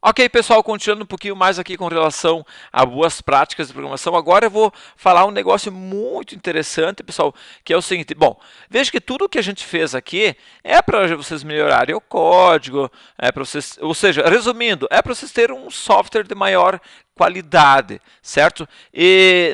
Ok, pessoal, continuando um pouquinho mais aqui com relação a boas práticas de programação, agora eu vou falar um negócio muito interessante, pessoal, que é o seguinte. Bom, veja que tudo que a gente fez aqui é para vocês melhorarem o código, é para vocês, ou seja, resumindo, é para vocês terem um software de maior qualidade, certo? E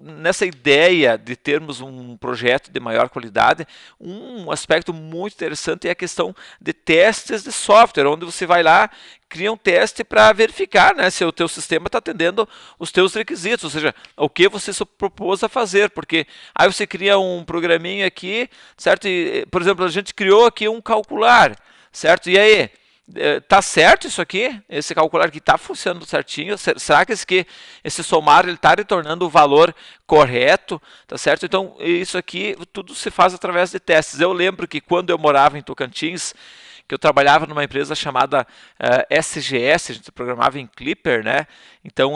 nessa ideia de termos um projeto de maior qualidade, um aspecto muito interessante é a questão de testes de software, onde você vai lá, cria um teste para verificar, né, se o teu sistema está atendendo os teus requisitos, ou seja, o que você se propôs a fazer, porque aí você cria um programinha aqui, certo? E, por exemplo, a gente criou aqui um calcular, certo? E aí, tá certo isso aqui? Esse calcular aqui está funcionando certinho? Será que esse somar ele está retornando o valor correto? Tá certo? Então, isso aqui tudo se faz através de testes. Eu lembro que quando eu morava em Tocantins, que eu trabalhava numa empresa chamada SGS, a gente programava em Clipper, né? Então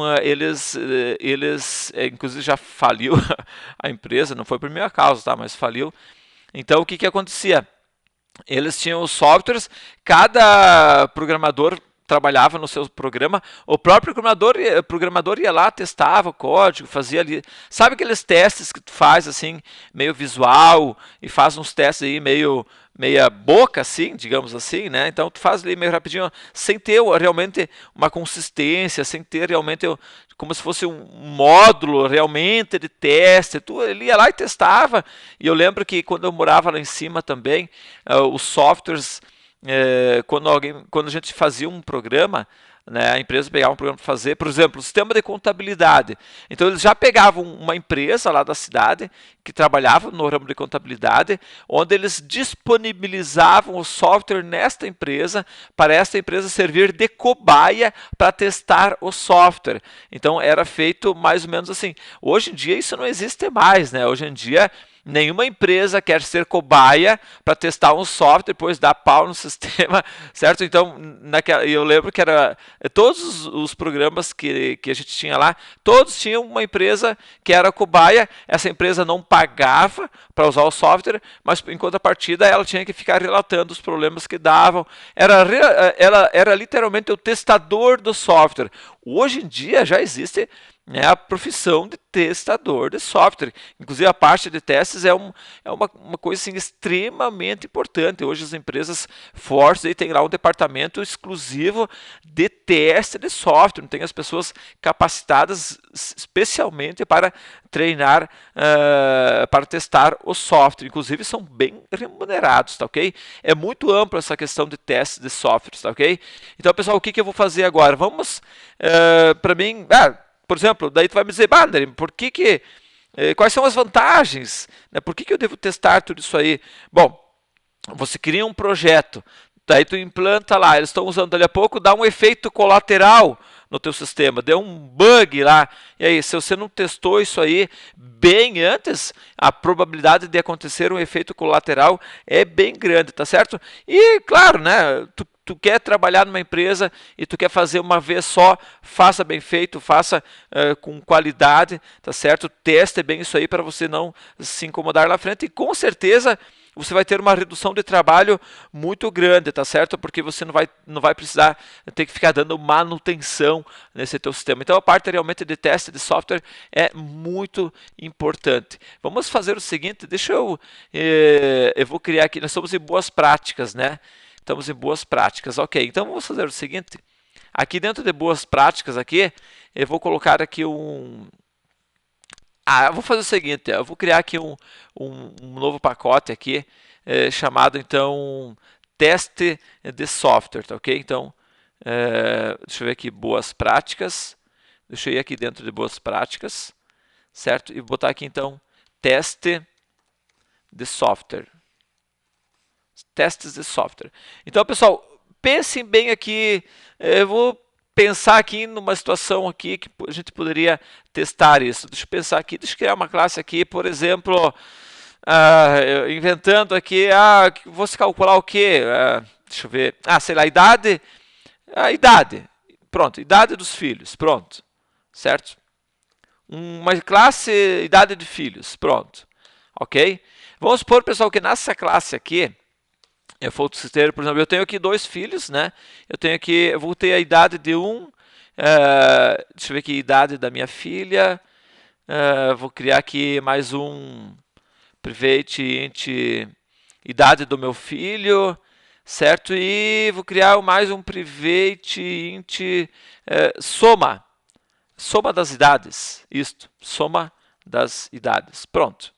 inclusive já faliu a empresa, não foi por minha causa, tá? Mas faliu. Então o que acontecia? Eles tinham os softwares, cada programador trabalhava no seu programa, o próprio programador ia lá, testava o código, fazia ali, sabe aqueles testes que tu faz assim, meio visual, e faz uns testes aí meio meia boca assim, digamos assim, né? Então tu faz ali meio rapidinho, sem ter realmente uma consistência, sem ter realmente como se fosse um módulo realmente de teste. Ele ia lá e testava. E eu lembro que quando eu morava lá em cima também, os softwares, quando a gente fazia um programa, né, a empresa pegava um programa para fazer, por exemplo, o sistema de contabilidade. Então eles já pegavam uma empresa lá da cidade que trabalhava no ramo de contabilidade, onde eles disponibilizavam o software nesta empresa para esta empresa servir de cobaia para testar o software. Então era feito mais ou menos assim. Hoje em dia isso não existe mais, né? Hoje em dia nenhuma empresa quer ser cobaia para testar um software, depois dar pau no sistema, certo? Então, eu lembro que era todos os programas que a gente tinha lá, todos tinham uma empresa que era cobaia. Essa empresa não pagava para usar o software, mas em contrapartida ela tinha que ficar relatando os problemas que davam. Ela era literalmente o testador do software. Hoje em dia já existe, né, a profissão de testador de software. Inclusive, a parte de testes é uma coisa assim, extremamente importante. Hoje, as empresas fortes aí, têm lá um departamento exclusivo de teste de software. Tem as pessoas capacitadas especialmente para treinar, para testar o software. Inclusive, são bem remunerados, tá ok? É muito ampla essa questão de testes de software, tá ok? Então, pessoal, o que eu vou fazer agora? Vamos, para mim... por exemplo, daí tu vai me dizer, André, quais são as vantagens? Né? Por que eu devo testar tudo isso aí? Bom, você cria um projeto, daí tu implanta lá, eles estão usando dali a pouco, dá um efeito colateral no teu sistema, deu um bug lá, e aí, se você não testou isso aí bem antes, a probabilidade de acontecer um efeito colateral é bem grande, tá certo? E, claro, né, tu quer trabalhar numa empresa e tu quer fazer uma vez só, faça bem feito, faça com qualidade, tá certo? Teste bem isso aí para você não se incomodar lá na frente e com certeza você vai ter uma redução de trabalho muito grande, tá certo? Porque você não vai precisar ter que ficar dando manutenção nesse teu sistema. Então a parte realmente de teste de software é muito importante. Vamos fazer o seguinte, eu vou criar aqui, nós estamos em boas práticas, né? Estamos em boas práticas, ok. Então vamos fazer o seguinte, aqui dentro de boas práticas aqui, eu vou colocar aqui eu vou fazer o seguinte, eu vou criar aqui um novo pacote aqui, chamado então teste de software, tá ok? Então, deixa eu ver aqui, boas práticas, deixa eu ir aqui dentro de boas práticas, certo? E botar aqui então teste de software. Testes de software. Então, pessoal, pensem bem aqui, eu vou pensar aqui numa situação aqui que a gente poderia testar isso. Deixa eu pensar aqui, deixa eu criar uma classe aqui, por exemplo, inventando aqui, vou calcular o quê? Deixa eu ver, sei lá, idade, pronto, idade dos filhos, pronto, certo? Uma classe, idade de filhos, pronto, ok? Vamos supor, pessoal, que nessa classe aqui, Eu vou ter, por exemplo, eu tenho aqui 2 filhos, né? Eu vou ter a idade de um, deixa eu ver aqui, a idade da minha filha, vou criar aqui mais um private int idade do meu filho, certo? E vou criar mais um private int soma das idades, isto, soma das idades, pronto,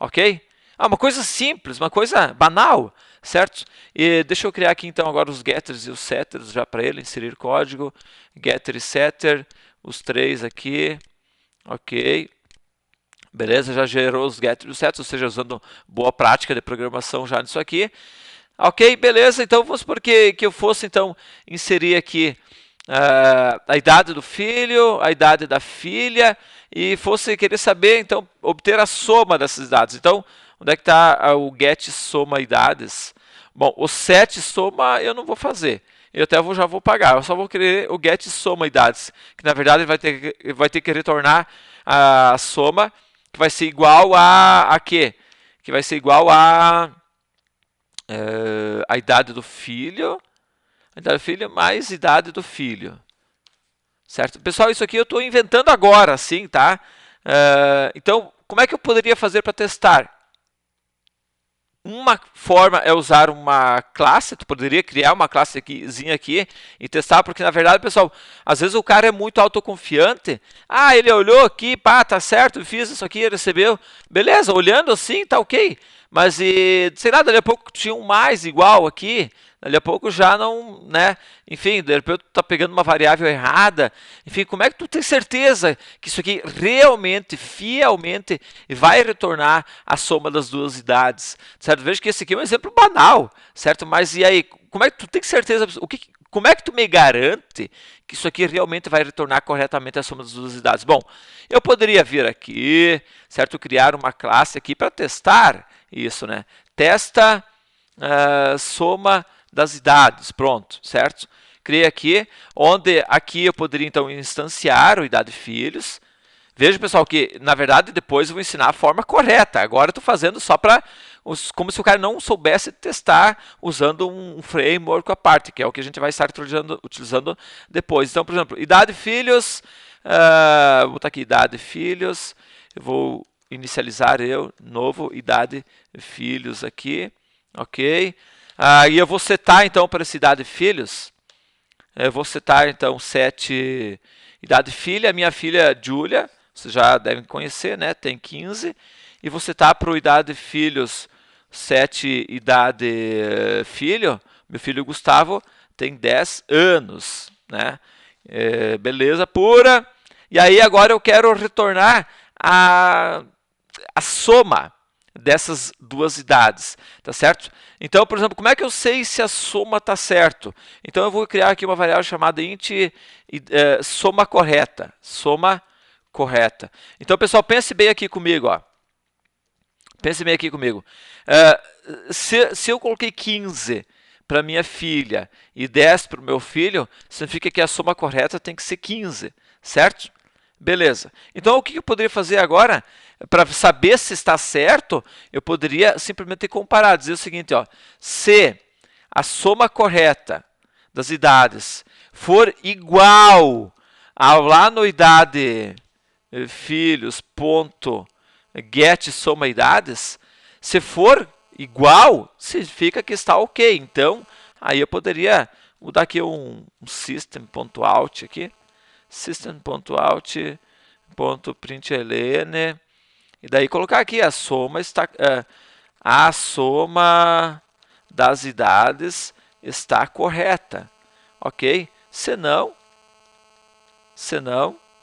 ok? Uma coisa simples, uma coisa banal, certo? E deixa eu criar aqui então agora os getters e os setters já para ele, inserir código, getter e setter, os 3 aqui, ok? Beleza, já gerou os getters e os setters, ou seja, usando boa prática de programação já nisso aqui. Ok, beleza, então vamos supor que eu fosse então inserir aqui a idade do filho, a idade da filha, e fosse querer saber, então, obter a soma dessas idades. Então, onde é que está o get soma idades? Bom, o set soma eu não vou fazer. Eu até já vou pagar. Eu só vou querer o get soma idades, que na verdade vai ter que retornar a soma, que vai ser igual a quê? Que vai ser igual a idade do filho, mais idade do filho. Certo? Pessoal, isso aqui eu estou inventando agora, sim, tá? Então, como é que eu poderia fazer para testar? Uma forma é usar uma classe, tu poderia criar uma classezinha aqui e testar, porque na verdade, pessoal, às vezes o cara é muito autoconfiante. Ele olhou aqui, pá, tá certo, fiz isso aqui, recebeu. Beleza, olhando assim, tá ok. Mas, sei lá, dali a pouco tinha um mais igual aqui, dali a pouco já não, né? Enfim, de repente tu tá pegando uma variável errada. Enfim, como é que tu tem certeza que isso aqui realmente, fielmente, vai retornar a soma das duas idades? Certo? Veja que esse aqui é um exemplo banal, certo? Mas e aí, como é que tu tem certeza? Como é que tu me garante que isso aqui realmente vai retornar corretamente a soma das duas idades? Bom, eu poderia vir aqui, certo? Criar uma classe aqui para testar isso, né? Testa soma das idades, pronto, certo? Criei aqui, onde aqui eu poderia então instanciar o idade filhos. Veja, pessoal, que na verdade depois eu vou ensinar a forma correta. Agora eu estou fazendo só para como se o cara não soubesse testar usando um framework à parte, que é o que a gente vai estar utilizando depois. Então, por exemplo, idade filhos, vou botar aqui idade filhos, eu vou inicializar novo idade filhos aqui, ok? E eu vou setar então para essa idade filhos, eu vou setar então set idade filha, minha filha Julia, vocês já devem conhecer, né? Tem 15. E vou setar para o idade filhos set idade filho, meu filho Gustavo tem 10 anos, né? Beleza pura. E aí agora eu quero retornar a soma dessas duas idades, tá certo? Então, por exemplo, como é que eu sei se a soma está certo? Então eu vou criar aqui uma variável chamada int soma correta, soma correta. Então, pessoal, pense bem aqui comigo, ó. Pense bem aqui comigo. Se eu coloquei 15 para minha filha e 10 para o meu filho, significa que a soma correta tem que ser 15, certo? Beleza. Então, o que eu poderia fazer agora? Para saber se está certo, eu poderia simplesmente comparar, dizer o seguinte, ó, se a soma correta das idades for igual a lá no idade filhos ponto get soma idades, se for igual, significa que está ok. Então, aí eu poderia mudar aqui um system.out aqui, system.out.println, e daí colocar aqui a soma das idades está correta, ok? Senão,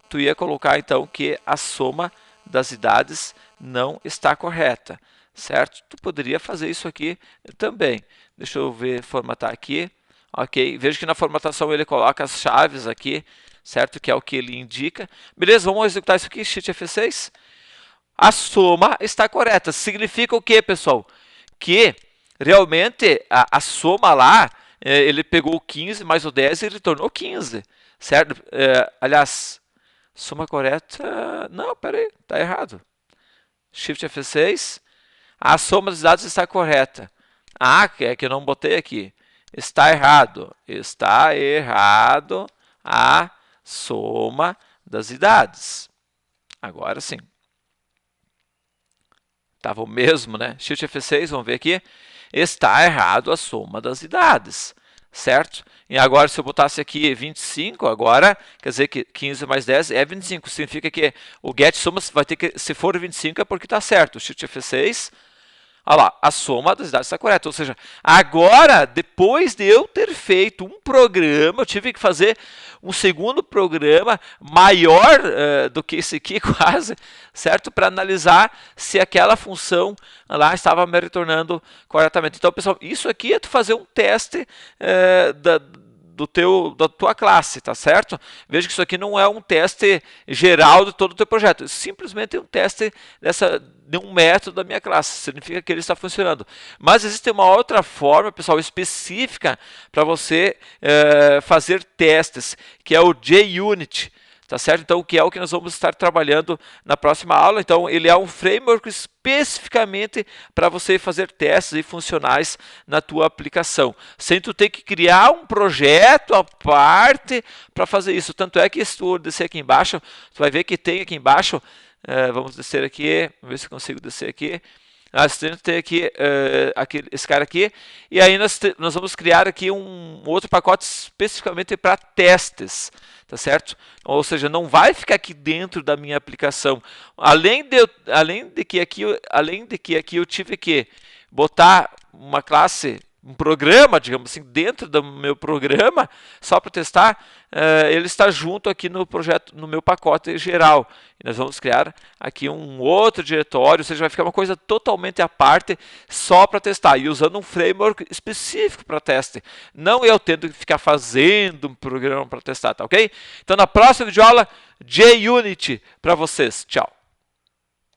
tu ia colocar então que a soma das idades não está correta, certo? Tu poderia fazer isso aqui também. Deixa eu ver, formatar aqui, ok? Veja que na formatação ele coloca as chaves aqui, certo? Que é o que ele indica. Beleza, vamos executar isso aqui, Shift F6. A soma está correta. Significa o que, pessoal? Que realmente a soma lá, ele pegou o 15 mais o 10 e retornou 15, certo? Aliás, soma correta... Não, peraí, está errado. Shift F6. A soma dos dados está correta. Ah, é que eu não botei aqui. Está errado. Está errado a soma das idades. Agora sim. Estava o mesmo, né? Shift F6, vamos ver aqui. Está errado a soma das idades, certo? E agora, se eu botasse aqui 25, agora, quer dizer que 15 mais 10 é 25. Significa que o get soma vai ter que, se for 25, é porque está certo. Shift F6, olha lá, a soma das idades está correta. Ou seja, agora, depois de eu ter feito um programa, eu tive que fazer um segundo programa maior do que esse aqui, quase, certo? Para analisar se aquela função lá estava me retornando corretamente. Então, pessoal, isso aqui é tu fazer um teste da tua classe, tá certo? Veja que isso aqui não é um teste geral de todo o teu projeto, simplesmente é um teste de um método da minha classe, significa que ele está funcionando. Mas existe uma outra forma, pessoal, específica para você fazer testes, que é o JUnit. Tá certo? Então, que é o que nós vamos estar trabalhando na próxima aula. Então, ele é um framework especificamente para você fazer testes e funcionais na tua aplicação, sem tu ter que criar um projeto à parte para fazer isso. Tanto é que se tu descer aqui embaixo, tu vai ver que tem aqui embaixo, vamos descer aqui, vamos ver se eu consigo descer aqui. Nós temos que ter aqui, esse cara aqui, e aí nós vamos criar aqui um outro pacote especificamente para testes, tá certo? Ou seja, não vai ficar aqui dentro da minha aplicação. Além de que aqui eu tive que botar uma classe, um programa, digamos assim, dentro do meu programa, só para testar, ele está junto aqui no projeto, no meu pacote geral. E nós vamos criar aqui um outro diretório, ou seja, vai ficar uma coisa totalmente à parte, só para testar, e usando um framework específico para teste. Não eu tendo que ficar fazendo um programa para testar, tá ok? Então, na próxima videoaula, JUnit para vocês. Tchau!